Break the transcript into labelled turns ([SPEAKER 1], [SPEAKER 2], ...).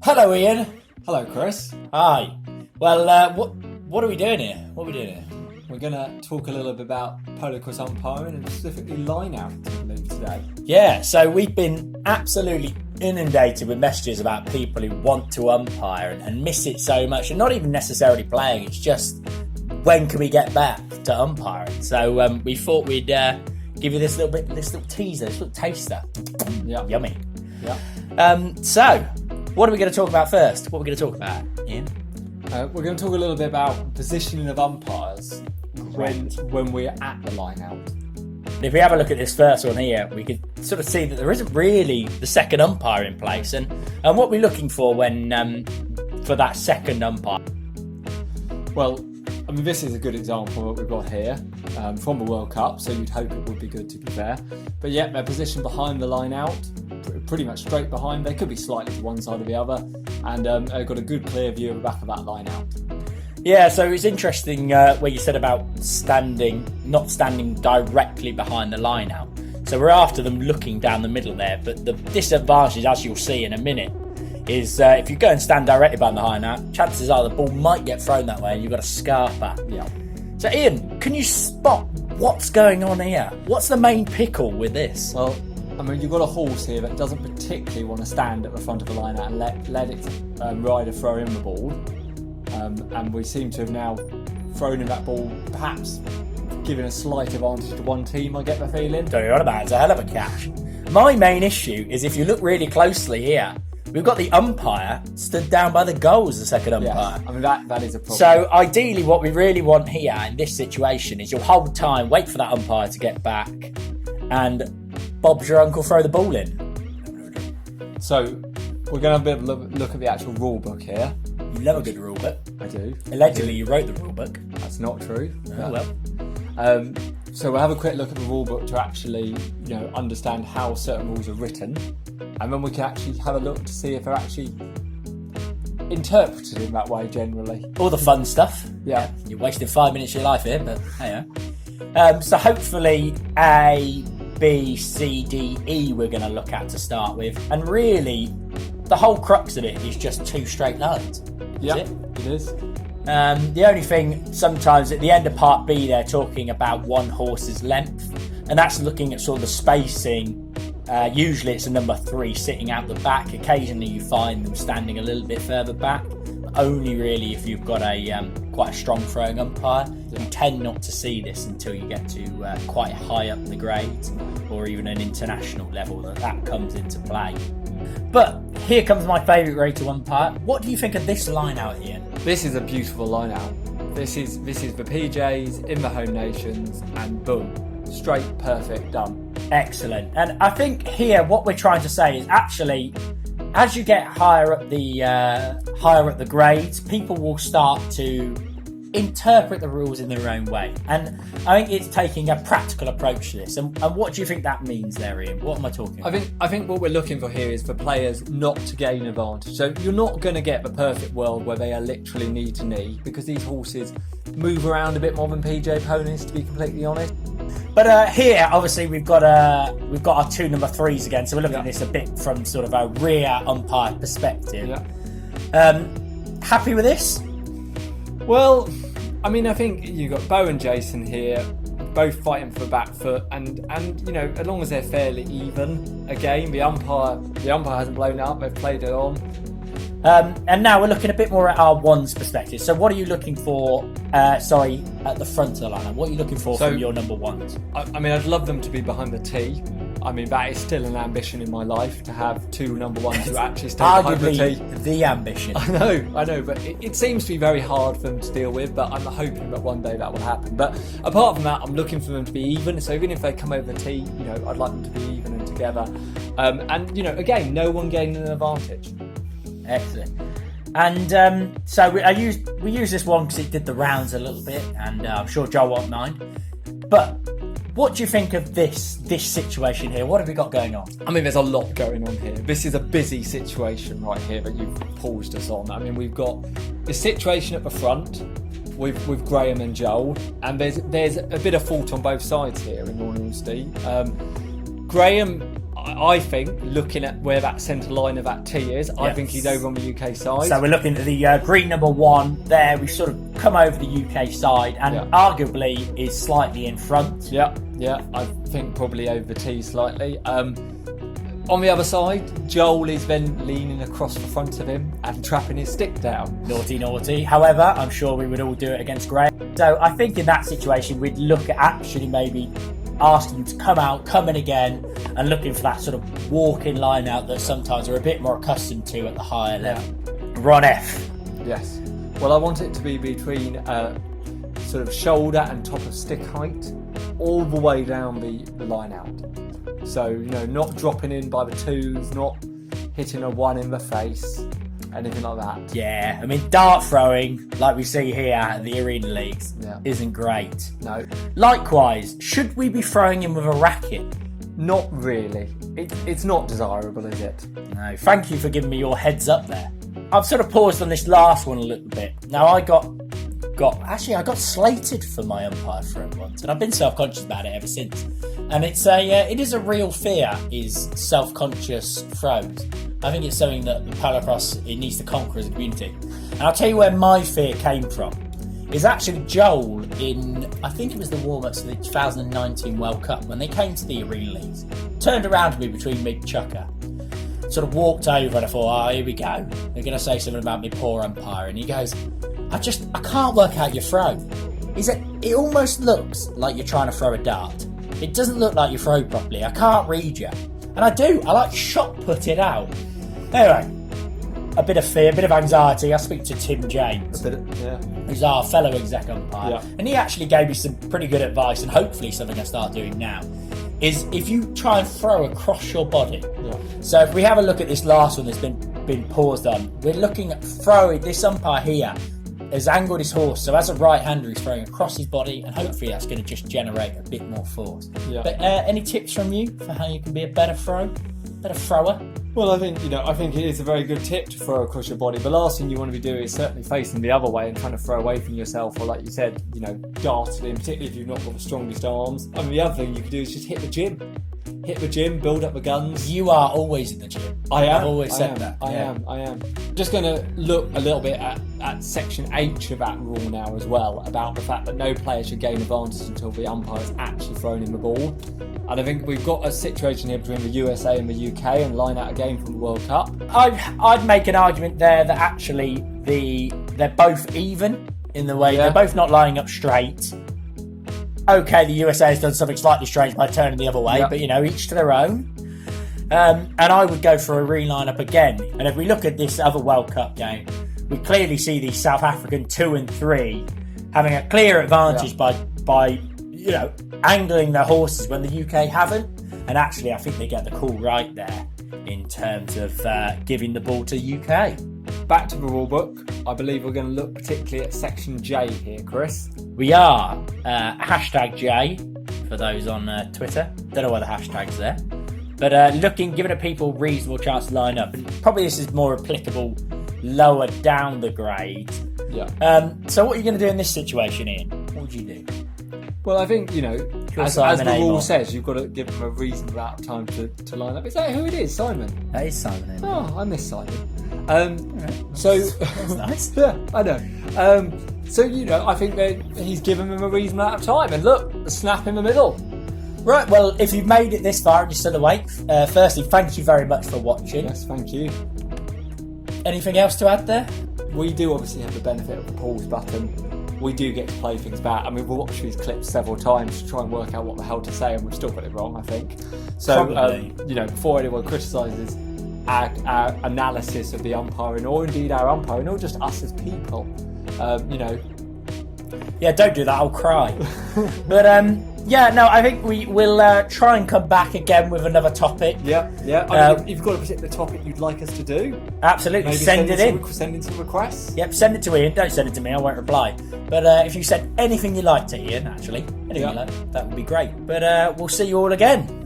[SPEAKER 1] Hello, Ian.
[SPEAKER 2] Hello, Chris.
[SPEAKER 1] Hi. Well, what are we doing here?
[SPEAKER 2] We're going to talk a little bit about polo cross umpiring and specifically line-out, I believe, today.
[SPEAKER 1] Yeah, so we've been absolutely inundated with messages about people who want to umpire and miss it so much, and not even necessarily playing. It's just, when can we get back to umpiring? So we thought we'd give you this little teaser, this little taster.
[SPEAKER 2] Yeah.
[SPEAKER 1] Yummy.
[SPEAKER 2] Yeah.
[SPEAKER 1] So, what are we going to talk about first? What are we going to talk about, Ian?
[SPEAKER 2] We're going to talk a little bit about positioning of umpires when we're at the line-out.
[SPEAKER 1] If we have a look at this first one here, we could sort of see that there isn't really the second umpire in place, and what we're looking for when for that second umpire.
[SPEAKER 2] Well, I mean, this is a good example of what we've got here from the World Cup, so you'd hope it would be good to be fair. But yeah, they're positioned behind the line-out, pretty much straight behind. They could be slightly to one side or the other, and they've got a good clear view of the back of that line-out.
[SPEAKER 1] Yeah, so it's interesting what you said about not standing directly behind the line out. So we're after them looking down the middle there, but the disadvantage, as you'll see in a minute, is if you go and stand directly behind the line out, chances are the ball might get thrown that way and you've got a scarper.
[SPEAKER 2] Yeah.
[SPEAKER 1] So Ian, can you spot what's going on here? What's the main pickle with this?
[SPEAKER 2] Well, I mean, you've got a horse here that doesn't particularly want to stand at the front of the line out and let its rider throw in the ball. And we seem to have now thrown in that ball, perhaps giving a slight advantage to one team, I get the feeling.
[SPEAKER 1] Don't you know about it? It's a hell of a catch. My main issue is if you look really closely here, we've got the umpire stood down by the goal as the second umpire.
[SPEAKER 2] Yeah, I mean, that is a problem.
[SPEAKER 1] So ideally what we really want here in this situation is you'll hold time, wait for that umpire to get back, and Bob's your uncle throw the ball in.
[SPEAKER 2] So we're going to have a bit of a look at the actual rule book here.
[SPEAKER 1] You love a good rule book.
[SPEAKER 2] I do.
[SPEAKER 1] Allegedly you wrote the rule book.
[SPEAKER 2] That's not true.
[SPEAKER 1] Oh well.
[SPEAKER 2] So we'll have a quick look at the rule book to actually, understand how certain rules are written, and then we can actually have a look to see if they're actually interpreted in that way generally.
[SPEAKER 1] All the fun stuff.
[SPEAKER 2] Yeah.
[SPEAKER 1] You're wasting 5 minutes of your life here, but hey. So hopefully A, B, C, D, E we're going to look at to start with, and really the whole crux of it is just two straight lines.
[SPEAKER 2] Yeah, it is.
[SPEAKER 1] The only thing sometimes at the end of part B they're talking about one horse's length, and that's looking at sort of the spacing. Usually it's a number 3 sitting out the back. Occasionally you find them standing a little bit further back, but only really if you've got a quite a strong throwing umpire. You tend not to see this until you get to quite high up the grades or even an international level that comes into play. But here comes my favourite grade to umpire. What do you think of this line out, Ian?
[SPEAKER 2] This is a beautiful line out. This is the PJs in the home nations, and boom, straight, perfect, done.
[SPEAKER 1] Excellent. And I think here what we're trying to say is actually, as you get higher up the grades, people will start to interpret the rules in their own way, and I think it's taking a practical approach to this. And what do you think that means there, Ian? What am I talking about?
[SPEAKER 2] I think what we're looking for here is for players not to gain advantage. So you're not going to get the perfect world where they are literally knee to knee, because these horses move around a bit more than PJ ponies, to be completely honest.
[SPEAKER 1] But here, obviously, we've got our two number 3s again, so we're looking at this a bit from sort of a rear umpire perspective.
[SPEAKER 2] Yeah.
[SPEAKER 1] Happy with this?
[SPEAKER 2] Well, I mean, I think you've got Bo and Jason here, both fighting for the back foot, and as long as they're fairly even, again, the umpire hasn't blown it up, they've played it on.
[SPEAKER 1] And now we're looking a bit more at our ones perspective. So what are you looking for, at the front of the line? What are you looking for from your number 1s?
[SPEAKER 2] I mean, I'd love them to be behind the tee. I mean, that is still an ambition in my life, to have 2 number 1s who actually stay behind the tee.
[SPEAKER 1] Arguably the ambition.
[SPEAKER 2] I know, but it seems to be very hard for them to deal with, but I'm hoping that one day that will happen. But apart from that, I'm looking for them to be even, so even if they come over the tee, I'd like them to be even and together. And, again, no one gaining an advantage.
[SPEAKER 1] Excellent. And so we use this one because it did the rounds a little bit, and I'm sure Joe won't mind. But what do you think of this situation here? What have we got going on?
[SPEAKER 2] I mean, there's a lot going on here. This is a busy situation right here that you've paused us on. I mean, we've got the situation at the front with Graham and Joel, and there's a bit of fault on both sides here, in all honesty. Graham, I think, looking at where that centre line of that tee is, I think he's over on the UK side.
[SPEAKER 1] So we're looking at the green number 1 there. We sort of come over the UK side and arguably is slightly in front.
[SPEAKER 2] Yeah, I think probably over the tee slightly. On the other side, Joel is then leaning across the front of him and trapping his stick down.
[SPEAKER 1] Naughty, naughty. However, I'm sure we would all do it against Graham. So I think in that situation, we'd look at actually maybe asking you to come in again and looking for that sort of walk-in line out that sometimes we're a bit more accustomed to at the higher level. Ron F.
[SPEAKER 2] Yes. Well, I want it to be between sort of shoulder and top of stick height all the way down the line out. So, not dropping in by the 2s, not hitting a 1 in the face, anything like that.
[SPEAKER 1] Yeah, I mean, dart throwing, like we see here at the Arena Leagues, isn't great.
[SPEAKER 2] No.
[SPEAKER 1] Likewise, should we be throwing him with a racket?
[SPEAKER 2] Not really. It's not desirable, is it?
[SPEAKER 1] No. Thank you for giving me your heads up there. I've sort of paused on this last one a little bit. Now, I got slated for my umpire throw once, and I've been self-conscious about it ever since. And it is a real fear, is self-conscious throws. I think it's something that the Palacross needs to conquer as a community. And I'll tell you where my fear came from. Is actually Joel in, I think it was the warm-ups of the 2019 World Cup, when they came to the Arena Leagues, turned around to me between mid-chucker, sort of walked over, and I thought, here we go. They're going to say something about me poor umpire. And he goes, I can't work out your throw. He said, it almost looks like you're trying to throw a dart. It doesn't look like you throw properly. I can't read you. And I do. I like shot put it out. Anyway, a bit of fear, a bit of anxiety. I speak to Tim James, who's our fellow exec umpire, and he actually gave me some pretty good advice, and hopefully something I start doing now, is if you try and throw across your body. So if we have a look at this last one that's been paused on, we're looking at throwing. This umpire here has angled his horse, so as a right-hander he's throwing across his body, and hopefully that's going to just generate a bit more force. But any tips from you for how you can be a better thrower?
[SPEAKER 2] Well, I think it is a very good tip to throw across your body. The last thing you want to be doing is certainly facing the other way and trying to throw away from yourself, or like you said, darted in, particularly if you've not got the strongest arms. I mean, the other thing you could do is just hit the gym. Hit the gym, build up the guns.
[SPEAKER 1] You are always in the gym. I've always said that.
[SPEAKER 2] I am. Just going to look a little bit at section H of that rule now as well, about the fact that no player should gain advantage until the umpire has actually thrown in the ball. And I think we've got a situation here between the USA and the UK, and line out a game from the World Cup.
[SPEAKER 1] I'd make an argument there that actually they're both even in the way they're both not lining up straight. Okay, the USA has done something slightly strange by turning the other way, but each to their own. And I would go for a reline up again. And if we look at this other World Cup game, we clearly see the South African 2 and 3 having a clear advantage by angling their horses when the UK haven't. And actually, I think they get the call right there in terms of giving the ball to the UK.
[SPEAKER 2] Back to the rulebook. I believe we're going to look particularly at section J here, Chris.
[SPEAKER 1] We are. Hashtag J for those on Twitter. Don't know why the hashtag's there. But giving people reasonable chance to line up. And probably this is more applicable lower down the grade. So what are you going to do in this situation, Ian? What would you do?
[SPEAKER 2] Well, I think, as the rule says, you've got to give them a reasonable amount of time to line up. Is that who it is? Simon?
[SPEAKER 1] That is Simon.
[SPEAKER 2] Oh, I miss Simon.
[SPEAKER 1] So that's nice.
[SPEAKER 2] Yeah, I know. I think that he's given them a reasonable amount of time. And look, the snap in the middle.
[SPEAKER 1] Right, well, if you've made it this far and you're still awake, firstly, thank you very much for watching.
[SPEAKER 2] Yes, thank you.
[SPEAKER 1] Anything else to add there?
[SPEAKER 2] We do obviously have the benefit of the pause button. We do get to play things back. I mean, we've watched these clips several times to try and work out what the hell to say, and we've still got it wrong, I think. So, before anyone criticises our analysis of the umpiring, or indeed our umpiring, or just us as people,
[SPEAKER 1] Yeah, don't do that, I'll cry. But, I think we will try and come back again with another topic.
[SPEAKER 2] Yeah. I mean, if you've got a particular topic you'd like us to do,
[SPEAKER 1] absolutely,
[SPEAKER 2] maybe
[SPEAKER 1] send it in.
[SPEAKER 2] Send in some requests.
[SPEAKER 1] Yep, send it to Ian. Don't send it to me, I won't reply. But if you send anything you like to Ian, actually, anything you like, that would be great. But we'll see you all again.